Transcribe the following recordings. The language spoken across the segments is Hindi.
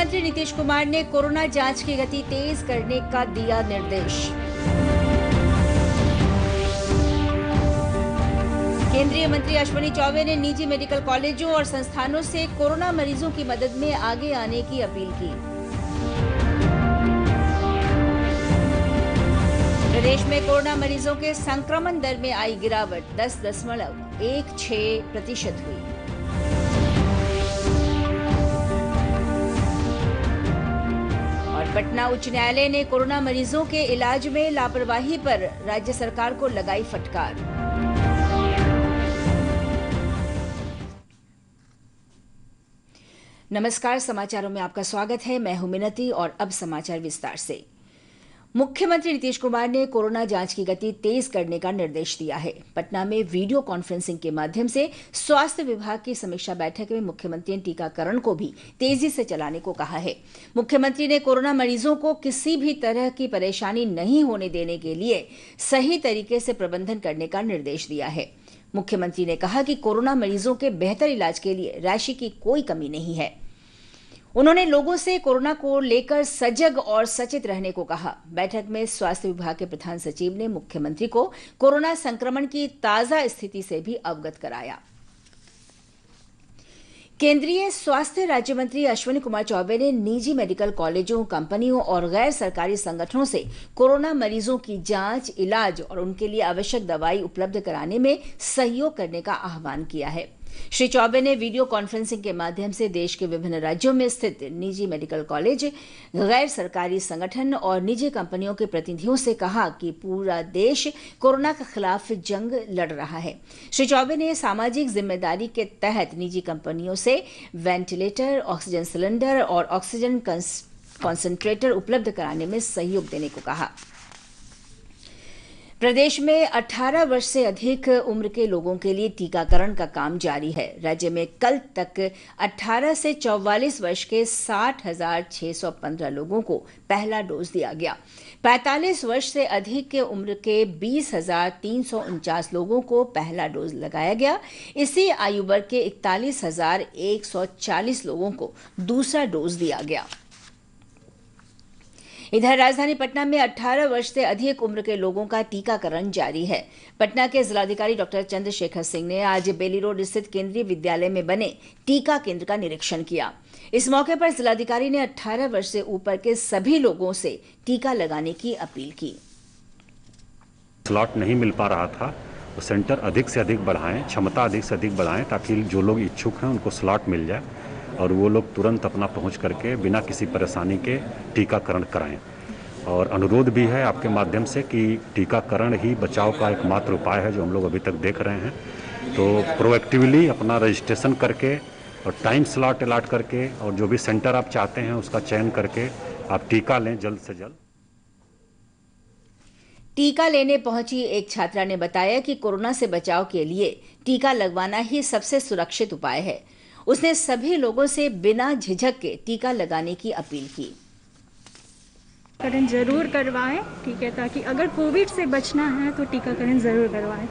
मुख्यमंत्री नीतीश कुमार ने कोरोना जांच की गति तेज करने का दिया निर्देश। केंद्रीय मंत्री अश्विनी चौबे ने निजी मेडिकल कॉलेजों और संस्थानों से कोरोना मरीजों की मदद में आगे आने की अपील की। प्रदेश में कोरोना मरीजों के संक्रमण दर में आई गिरावट 10.16% हुई। पटना उच्च न्यायालय ने कोरोना मरीजों के इलाज में लापरवाही पर राज्य सरकार को लगाई फटकार। नमस्कार, समाचारों में आपका स्वागत है। मैं हूं मिनती और अब समाचार विस्तार से। मुख्यमंत्री नीतीश कुमार ने कोरोना जांच की गति तेज करने का निर्देश दिया है। पटना में वीडियो कॉन्फ्रेंसिंग के माध्यम से स्वास्थ्य विभाग की समीक्षा बैठक में मुख्यमंत्री ने टीकाकरण को भी तेजी से चलाने को कहा है। मुख्यमंत्री ने कोरोना मरीजों को किसी भी तरह की परेशानी नहीं होने देने के लिए सही तरीके से प्रबंधन करने का निर्देश दिया है। मुख्यमंत्री ने कहा कि कोरोना मरीजों के बेहतर इलाज के लिए राशि की कोई कमी नहीं है। उन्होंने लोगों से कोरोना को लेकर सजग और सचेत रहने को कहा। बैठक में स्वास्थ्य विभाग के प्रधान सचिव ने मुख्यमंत्री को कोरोना संक्रमण की ताजा स्थिति से भी अवगत कराया। केंद्रीय स्वास्थ्य राज्य मंत्री अश्विनी कुमार चौबे ने निजी मेडिकल कॉलेजों, कंपनियों और गैर सरकारी संगठनों से कोरोना मरीजों की जांच, इलाज और उनके लिए आवश्यक दवाई उपलब्ध कराने में सहयोग करने का आह्वान किया है। श्री चौबे ने वीडियो कॉन्फ्रेंसिंग के माध्यम से देश के विभिन्न राज्यों में स्थित निजी मेडिकल कॉलेज, गैर सरकारी संगठन और निजी कंपनियों के प्रतिनिधियों से कहा कि पूरा देश कोरोना के खिलाफ जंग लड़ रहा है। श्री चौबे ने सामाजिक जिम्मेदारी के तहत निजी कंपनियों से वेंटिलेटर, ऑक्सीजन सिलेंडर और ऑक्सीजन कंसंट्रेटर उपलब्ध कराने में सहयोग देने को कहा। प्रदेश में 18 वर्ष से अधिक उम्र के लोगों के लिए टीकाकरण का काम जारी है। राज्य में कल तक 18 से 44 वर्ष के 60,615 लोगों को पहला डोज दिया गया। 45 वर्ष से अधिक के उम्र के 20,349 लोगों को पहला डोज लगाया गया। इसी आयु वर्ग के 41,140 लोगों को दूसरा डोज दिया गया। इधर राजधानी पटना में 18 वर्ष से अधिक उम्र के लोगों का टीकाकरण जारी है। पटना के जिलाधिकारी डॉक्टर चंद्रशेखर सिंह ने आज बेली रोड स्थित केंद्रीय विद्यालय में बने टीका केंद्र का निरीक्षण किया। इस मौके पर जिलाधिकारी ने 18 वर्ष से ऊपर के सभी लोगों से टीका लगाने की अपील की। स्लॉट नहीं मिल पा रहा था तो सेंटर अधिक से अधिक बढ़ाएं, क्षमता अधिक से अधिक बढ़ाएं ताकि जो लोग इच्छुक हैं उनको स्लॉट मिल जाए और वो लोग तुरंत अपना पहुंच करके बिना किसी परेशानी के टीकाकरण कराएं। और अनुरोध भी है आपके माध्यम से कि टीकाकरण ही बचाव का एकमात्र उपाय है जो हम लोग अभी तक देख रहे हैं। तो प्रोएक्टिवली अपना रजिस्ट्रेशन करके और टाइम स्लॉट अलॉट करके और जो भी सेंटर आप चाहते हैं उसका चयन करके आप टीका लें जल्द से जल्द। टीका लेने पहुंची एक छात्रा ने बताया कि कोरोना से बचाव के लिए टीका लगवाना ही सबसे सुरक्षित उपाय है। उसने सभी लोगों से बिना झिझक के टीका लगाने की अपील की। टीकाकरण जरूर करवाएं, ठीक है, ताकि अगर कोविड से बचना है तो टीकाकरण जरूर करवाएं।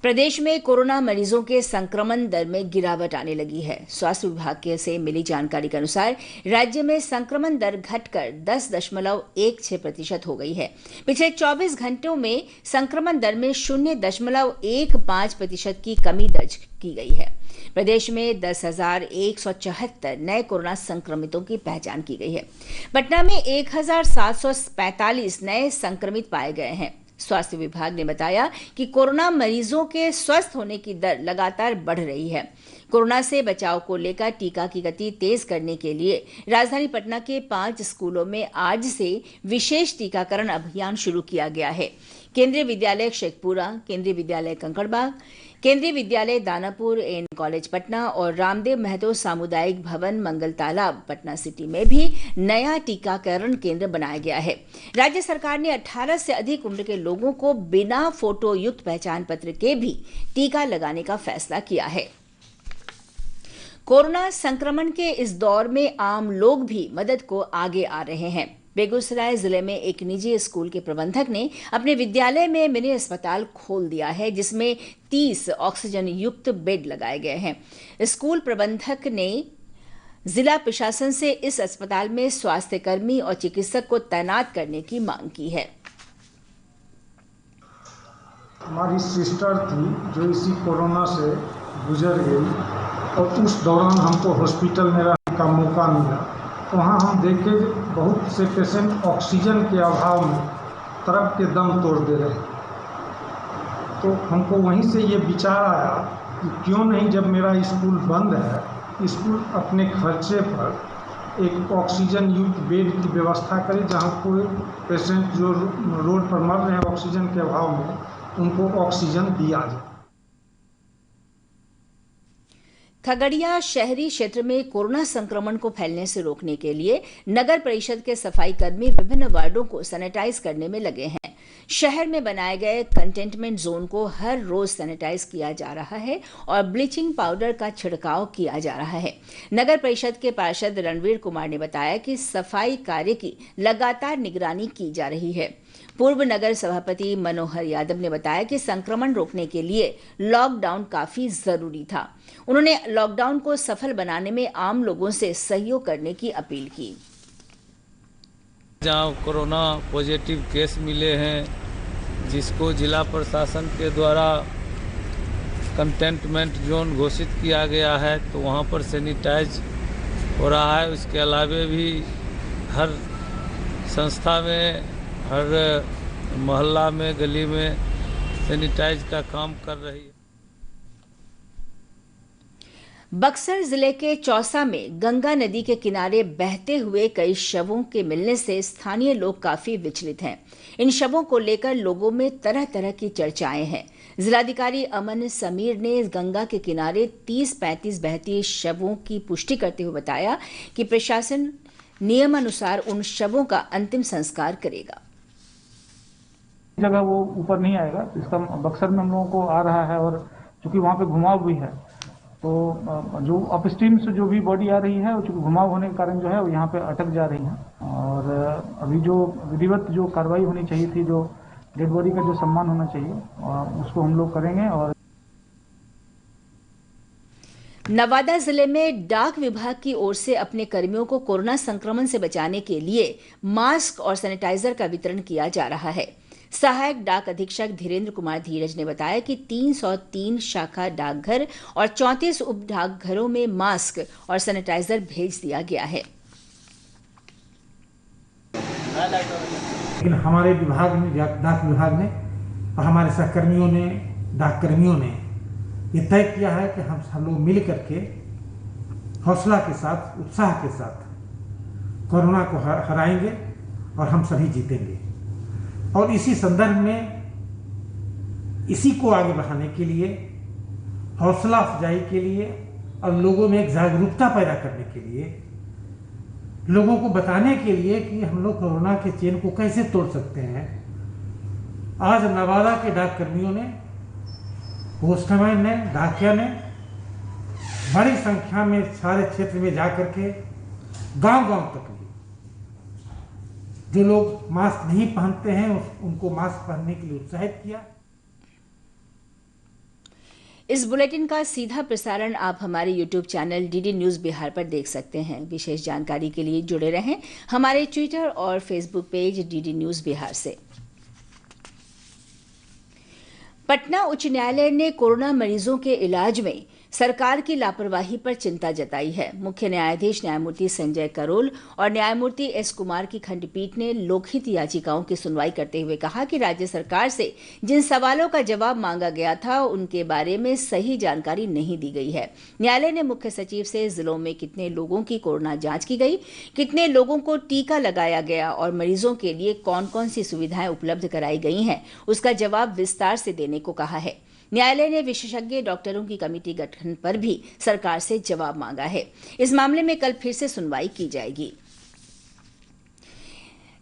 प्रदेश में कोरोना मरीजों के संक्रमण दर में गिरावट आने लगी है। स्वास्थ्य विभाग से मिली जानकारी के अनुसार राज्य में संक्रमण दर घटकर 10.16% हो गई है। पिछले 24 घंटों में संक्रमण दर में 0.15% की कमी दर्ज की गई है। प्रदेश में 10,174 नए कोरोना संक्रमितों की पहचान की गई है। पटना में 1,745 नए संक्रमित पाए गए हैं। स्वास्थ्य विभाग ने बताया कि कोरोना मरीजों के स्वस्थ होने की दर लगातार बढ़ रही है। कोरोना से बचाव को लेकर टीका की गति तेज करने के लिए राजधानी पटना के 5 स्कूलों में आज से विशेष टीकाकरण अभियान शुरू किया गया है। केंद्रीय विद्यालय शेखपुरा, केंद्रीय विद्यालय कंकड़बाग, केंद्रीय विद्यालय दानापुर, एन कॉलेज पटना और रामदेव महतो सामुदायिक भवन मंगल तालाब पटना सिटी में भी नया टीकाकरण केंद्र बनाया गया है। राज्य सरकार ने 18 से अधिक उम्र के लोगों को बिना फोटो युक्त पहचान पत्र के भी टीका लगाने का फैसला किया है। कोरोना संक्रमण के इस दौर में आम लोग भी मदद को आगे आ रहे हैं। बेगूसराय जिले में एक निजी स्कूल के प्रबंधक ने अपने विद्यालय में मिनी अस्पताल खोल दिया है, जिसमें 30 ऑक्सीजन युक्त बेड लगाए गए हैं। स्कूल प्रबंधक ने जिला प्रशासन से इस अस्पताल में स्वास्थ्य कर्मी और चिकित्सक को तैनात करने की मांग की है। हमारी सिस्टर थी जो इसी कोरोना से गुजर गई और उस दौरान हमको हॉस्पिटल में रहने का मौका मिला। वहाँ हम देखे बहुत से पेशेंट ऑक्सीजन के अभाव में तड़प के दम तोड़ दे रहे। तो हमको वहीं से ये विचार आया कि क्यों नहीं, जब मेरा स्कूल बंद है, स्कूल अपने खर्चे पर एक ऑक्सीजन युक्त बेड की व्यवस्था करे, जहाँ कोई पेशेंट जो रोड पर मर रहे हैं ऑक्सीजन के अभाव में, उनको ऑक्सीजन दिया जाए। खगड़िया शहरी क्षेत्र में कोरोना संक्रमण को फैलने से रोकने के लिए नगर परिषद के सफाई कर्मी विभिन्न वार्डों को सैनिटाइज करने में लगे हैं। शहर में बनाए गए कंटेनमेंट जोन को हर रोज सैनिटाइज किया जा रहा है और ब्लीचिंग पाउडर का छिड़काव किया जा रहा है। नगर परिषद के पार्षद रणवीर कुमार ने बताया कि सफाई कार्य की लगातार निगरानी की जा रही है। पूर्व नगर सभापति मनोहर यादव ने बताया कि संक्रमण रोकने के लिए लॉकडाउन काफी जरूरी था। उन्होंने लॉकडाउन को सफल बनाने में आम लोगों से सहयोग करने की अपील की। जहाँ कोरोना पॉजिटिव केस मिले हैं, जिसको जिला प्रशासन के द्वारा कंटेनमेंट जोन घोषित किया गया है, तो वहाँ पर सैनिटाइज हो रहा है। उसके अलावा भी हर संस्था में, हर मोहल्ला में, गली में सैनिटाइज का काम कर रही है। बक्सर जिले के चौसा में गंगा नदी के किनारे बहते हुए कई शवों के मिलने से स्थानीय लोग काफी विचलित हैं। इन शवों को लेकर लोगों में तरह तरह की चर्चाएं हैं। जिलाधिकारी अमन समीर ने गंगा के किनारे 30-35 बहती शवों की पुष्टि करते हुए बताया कि प्रशासन नियमानुसार उन शवों का अंतिम संस्कार करेगा। जगह वो ऊपर नहीं आएगा, तो इसका बक्सर में हम लोगों को आ रहा है, और चूंकि वहाँ पे घुमाव भी है, तो जो अपस्ट्रीम से जो भी बॉडी आ रही है, वो चूंकि घुमाव होने के कारण जो है वो यहाँ पे अटक जा रही है। और अभी जो विधिवत जो कार्रवाई होनी चाहिए थी, जो डेड बॉडी का जो सम्मान होना चाहिए, उसको हम लोग करेंगे। और नवादा जिले में डाक विभाग की ओर से अपने कर्मियों को कोरोना संक्रमण से बचाने के लिए मास्क और सैनिटाइजर का वितरण किया जा रहा है। सहायक डाक अधीक्षक धीरेन्द्र कुमार धीरज ने बताया कि 303 शाखा डाकघर और 34 उप डाकघरों में मास्क और सैनिटाइजर भेज दिया गया है। लेकिन हमारे विभाग ने, डाक विभाग ने और हमारे सहकर्मियों ने, डाककर्मियों ने ये तय किया है कि हम लोग मिल करके हौसला के साथ, उत्साह के साथ कोरोना को हराएंगे और हम सभी जीतेंगे। और इसी संदर्भ में इसी को आगे बढ़ाने के लिए, हौसला अफजाई के लिए और लोगों में एक जागरूकता पैदा करने के लिए, लोगों को बताने के लिए कि हम लोग कोरोना के चेन को कैसे तोड़ सकते हैं, आज नवादा के डाककर्मियों ने, पोस्टमैन ने, डाकिया ने बड़ी संख्या में सारे क्षेत्र में जाकर के गांव-गांव तक जो लोग मास्क नहीं पहनते हैं उनको मास्क पहनने के लिए उत्साहित किया। इस बुलेटिन का सीधा प्रसारण आप हमारे YouTube channel DD news Bihar पर देख सकते हैं। विशेष जानकारी के लिए जुड़े रहें हमारे ट्विटर और Facebook page DD news Bihar से। पटना उच्च न्यायालय ने कोरोना मरीजों के इलाज में सरकार की लापरवाही पर चिंता जताई है। मुख्य न्यायाधीश न्यायमूर्ति संजय करोल और न्यायमूर्ति एस कुमार की खंडपीठ ने लोकहित याचिकाओं की सुनवाई करते हुए कहा कि राज्य सरकार से जिन सवालों का जवाब मांगा गया था उनके बारे में सही जानकारी नहीं दी गई है। न्यायालय ने मुख्य सचिव से जिलों में कितने लोगों की कोरोना जांच की गई, कितने लोगों को टीका लगाया गया और मरीजों के लिए कौन कौन सी सुविधाएं उपलब्ध कराई गई हैं, उसका जवाब विस्तार से देने को कहा है। न्यायालय ने विशेषज्ञ डॉक्टरों की कमेटी गठन पर भी सरकार से जवाब मांगा है। इस मामले में कल फिर से सुनवाई की जाएगी।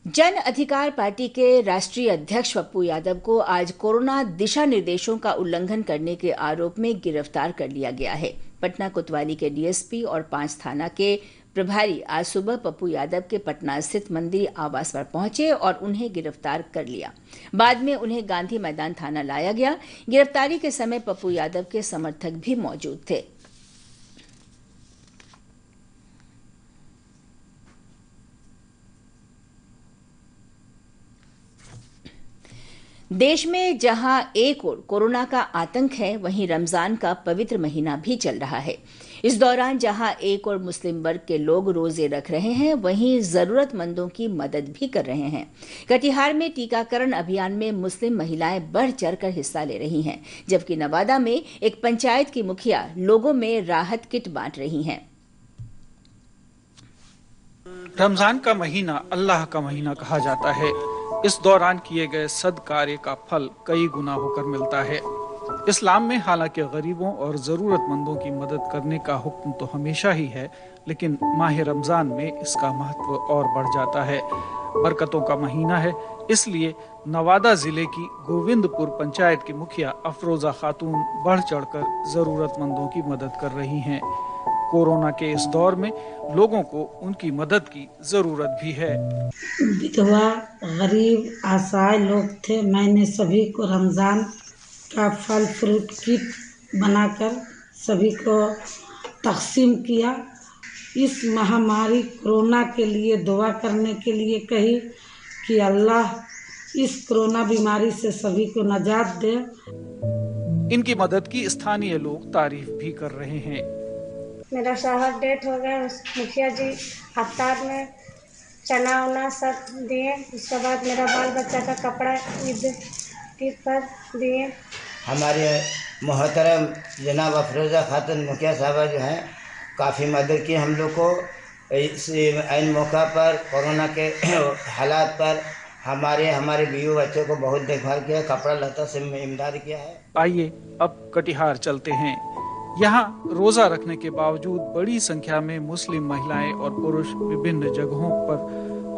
जन अधिकार पार्टी के राष्ट्रीय अध्यक्ष पप्पू यादव को आज कोरोना दिशा निर्देशों का उल्लंघन करने के आरोप में गिरफ्तार कर लिया गया है। पटना कोतवाली के डीएसपी और 5 थाना के प्रभारी आज सुबह पप्पू यादव के पटना स्थित मंदिर आवास पर पहुंचे और उन्हें गिरफ्तार कर लिया। बाद में उन्हें गांधी मैदान थाना लाया गया। गिरफ्तारी के समय पप्पू यादव के समर्थक भी मौजूद थे। देश में जहां एक ओर कोरोना का आतंक है, वहीं रमजान का पवित्र महीना भी चल रहा है। इस दौरान जहां एक ओर मुस्लिम वर्ग के लोग रोजे रख रहे हैं, वहीं जरूरतमंदों की मदद भी कर रहे हैं। कटिहार में टीकाकरण अभियान में मुस्लिम महिलाएं बढ़ चढ़कर हिस्सा ले रही हैं, जबकि नवादा में एक पंचायत की मुखिया लोगों में राहत किट बांट रही हैं। रमजान का महीना अल्लाह का महीना कहा जाता है। इस दौरान किए गए सदकार्य का फल कई गुना होकर मिलता है। इस्लाम में हालांकि गरीबों और जरूरतमंदों की मदद करने का हुक्म तो हमेशा ही है, लेकिन माह रमजान में इसका महत्व और बढ़ जाता है। बरकतों का महीना है, इसलिए नवादा जिले की गोविंदपुर पंचायत की मुखिया अफरोजा खातून बढ़ चढ़कर जरूरतमंदों की मदद कर रही हैं। कोरोना के इस दौर में लोगों को उनकी मदद की जरूरत भी है। विधवा, गरीब, असहाय लोग थे। मैंने सभी को रमजान का फल फ्रूट किट बनाकर सभी को तकसीम किया। इस महामारी कोरोना के लिए दुआ करने के लिए कही कि अल्लाह इस कोरोना बीमारी से सभी को निजात दे। इनकी मदद की स्थानीय लोग तारीफ भी कर रहे हैं। मेरा शौहर डेथ हो गया, मुखिया जी अफ्तार में चना उना सब दिए। उसके बाद मेरा बाल बच्चा का कपड़ा ईद पर दिए। हमारे मोहतरम जनाब अफरोजा खातून मुखिया साहबा जो हैं काफ़ी मदद की हम लोग को। इस ऐन मौका पर कोरोना के हालात पर हमारे बीवी बच्चों को बहुत देखभाल किया, कपड़ा लता से इमदाद किया है। आइए अब कटिहार चलते हैं। यहाँ रोजा रखने के बावजूद बड़ी संख्या में मुस्लिम महिलाएं और पुरुष विभिन्न जगहों पर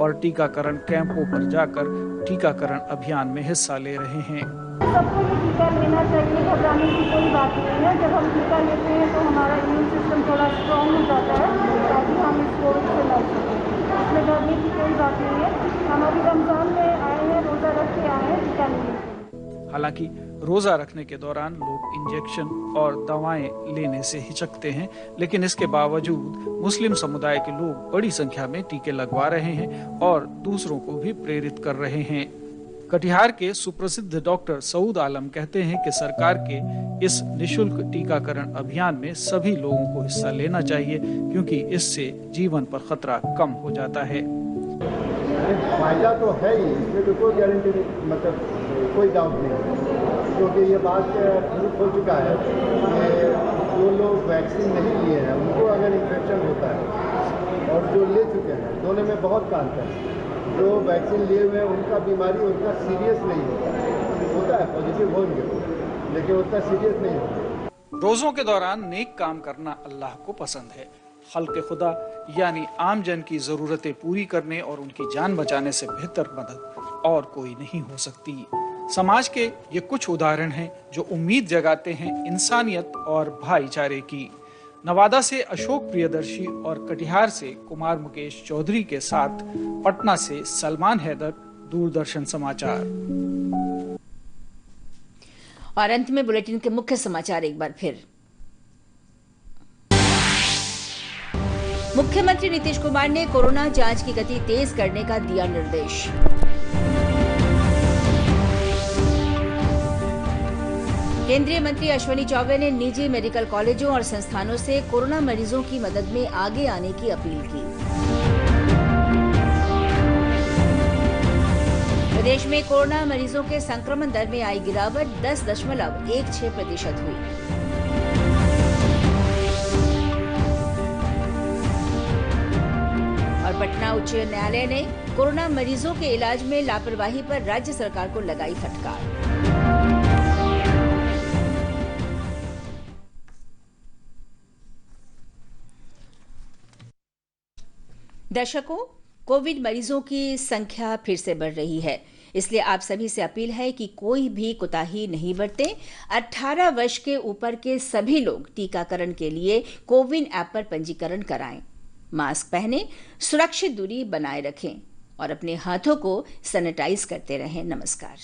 और टीकाकरण कैंपों पर जाकर टीकाकरण अभियान में हिस्सा ले रहे हैं। सबको ये टीका लेना चाहिए, घबराने की कोई बात नहीं है। जब हम टीका लेते हैं तो हमारा इम्यून सिस्टम थोड़ा स्ट्रॉन्ग हो जाता है, ताकि हम इस कोविड से लड़ सकें। इसमें डरने की कोई बात नहीं है। हम अभी रमजान में आए हैं, रोजा रख के आए हैं टीका लेने के लिए। हालांकि रोजा रखने के दौरान लोग इंजेक्शन और दवाएं लेने से हिचकते हैं, लेकिन इसके बावजूद मुस्लिम समुदाय के लोग बड़ी संख्या में टीके लगवा रहे हैं और दूसरों को भी प्रेरित कर रहे हैं। कटिहार के सुप्रसिद्ध डॉक्टर सऊद आलम कहते हैं कि सरकार के इस निशुल्क टीकाकरण अभियान में सभी लोगों को हिस्सा लेना चाहिए, क्योंकि इससे जीवन पर खतरा कम हो जाता है। फायदा तो है ही, इसमें तो कोई गारंटी नहीं, मतलब कोई डाउट नहीं, क्योंकि ये बात प्रूफ हो चुका है कि जो लोग वैक्सीन नहीं लिए हैं उनको अगर इन्फेक्शन होता है और जो ले चुके हैं, दोनों में बहुत अंतर है। जो वैक्सीन लिए हुए हैं उनका बीमारी उतना सीरियस नहीं होता है, पॉजिटिव होंगे लेकिन उतना सीरियस नहीं होता। रोजों के दौरान नेक काम करना अल्लाह को पसंद है। खल्क़े खुदा यानी आम जन की जरूरतें पूरी करने और उनकी जान बचाने से बेहतर मदद और कोई नहीं हो सकती। समाज के ये कुछ उदाहरण हैं जो उम्मीद जगाते हैं इंसानियत और भाईचारे की। नवादा से अशोक प्रियदर्शी और कटिहार से कुमार मुकेश चौधरी के साथ पटना से सलमान हैदर, दूरदर्शन समाचार। और अंत में बुलेटिन के मुख्य समाचार एक बार फिर। मुख्यमंत्री नीतीश कुमार ने कोरोना जांच की गति तेज करने का दिया निर्देश। केंद्रीय मंत्री अश्विनी चौबे ने निजी मेडिकल कॉलेजों और संस्थानों से कोरोना मरीजों की मदद में आगे आने की अपील की। प्रदेश में कोरोना मरीजों के संक्रमण दर में आई गिरावट 10.16% हुई। और पटना उच्च न्यायालय ने कोरोना मरीजों के इलाज में लापरवाही पर राज्य सरकार को लगाई फटकार। दर्शकों, कोविड मरीजों की संख्या फिर से बढ़ रही है, इसलिए आप सभी से अपील है कि कोई भी कोताही नहीं बरतें। 18 वर्ष के ऊपर के सभी लोग टीकाकरण के लिए कोविन ऐप पर पंजीकरण कराएं, मास्क पहनें, सुरक्षित दूरी बनाए रखें और अपने हाथों को सैनिटाइज करते रहें। नमस्कार।